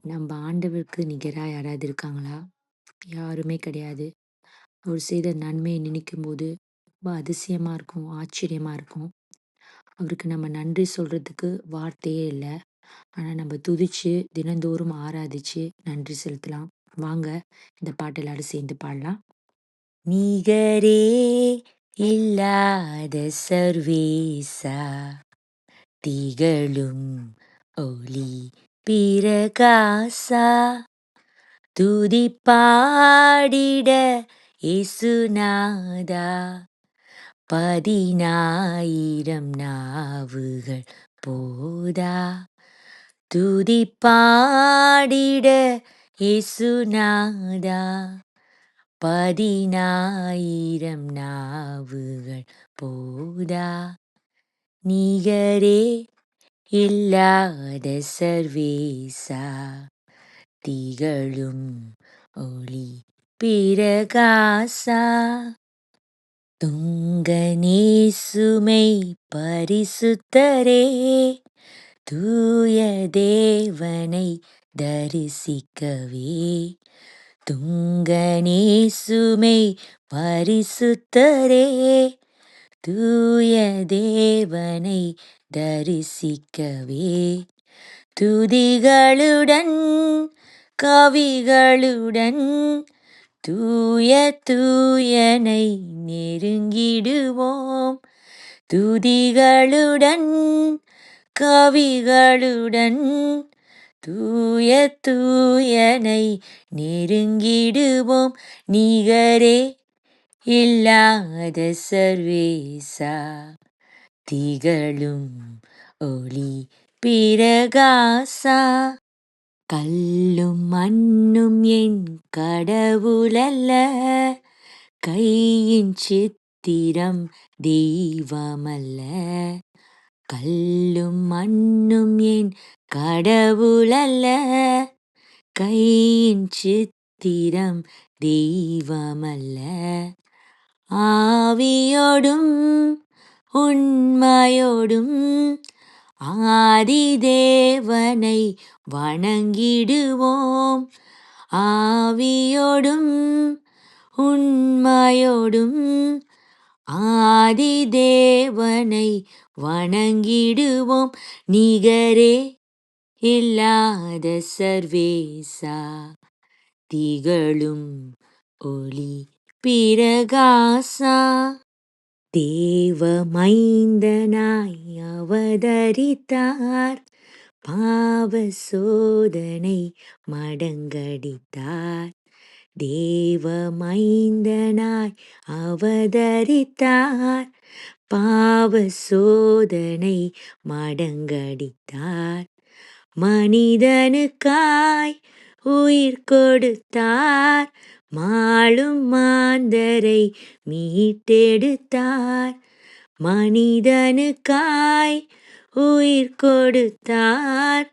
நம்ம ஆண்டவருக்கு நிகரா யாராவது இருக்காங்களா? யாருமே கிடையாது. அவர் செய்த நன்மையை நினைக்கும்போது ரொம்ப அதிசயமா இருக்கும், ஆச்சரியமா இருக்கும். அவருக்கு நம்ம நன்றி சொல்றதுக்கு வார்த்தையே இல்ல. ஆனா நம்ம துதிச்சு, தினந்தோறும் ஆராதிச்சு நன்றி செலுத்தலாம். வாங்க இந்த பாட்டு எல்லாரும் சேர்ந்து பாடலாம். நிகரே இல்லாத சர்வேசா, திகழும் ஒளி பிரகாசா, துதி பாடிட இயேசுநாதா, 10,000 நாவுகள் போதா, துதி பாடிட இயேசுநாதா, 10,000 நாவுகள் போதா, நிகரே இல்லாத சர்வேசா, திகழும் ஒளி பிரகாசா, துங்கனேசுமை பரிசுத்தரே, தூய தேவனை தரிசிக்கவே, துங்கனேசுமை பரிசுத்தரே, தூய தேவனை தரிசிக்கவே, துதிகளுடன் கவிகளுடன் தூய தூயனை நெருங்கிடுவோம், துதிகளுடன் கவிகளுடன் தூய தூயனை நெருங்கிடுவோம், நிகரே இல்லாத சர்வேசா, திகழும் ஒளி பிரகாசா, கல்லும் மண்ணும் என் கடவுளல்ல, கையின் சித்திரம் தெய்வமல்ல, கல்லும் மண்ணும் என் கடவுளல்ல, கையின் சித்திரம் தெய்வமல்ல, ஆவியோடும் உண்மையோடும் ஆதி தேவனை வணங்கிடுவோம், ஆவியோடும் உண்மையோடும் ஆதி தேவனை வணங்கிடுவோம், நிகரே இல்லாத சர்வேசா, திகழும் ஒளி பிரகாசா, தேவ மைந்தனாய் அவதரித்தார், பாவ சோதனை மடங்கடித்தார், தேவ மைந்தனாய் அவதரித்தார், பாவ சோதனை மடங்கடித்தார், மனிதனுக்காய் உயிர் கொடுத்தார், மாளும் மாந்தரை மீட்டெடுத்தார், மனிதனுக்காய் உயிர் கொடுத்தார்,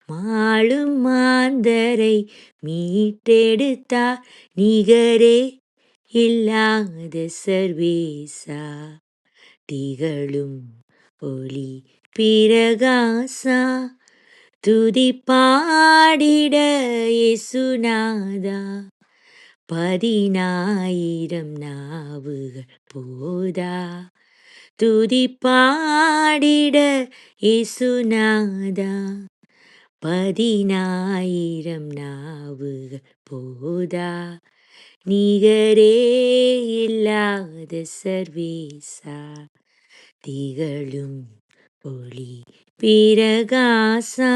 மாளும் மாந்தரை மீட்டெடுத்தார், நிகரே இல்லாத சர்வேசா, திகழும் ஒளி பிரகாசா, துதி பாடிட இயேசுநாதா, 10,000 நாவுகள் போதா, துதி பாடிட இயேசுநாதா, 10,000 நாவுகள் போதா, நிகரே இல்லாத சர்வேசா, திகழும் ஒளி பிரகாசா.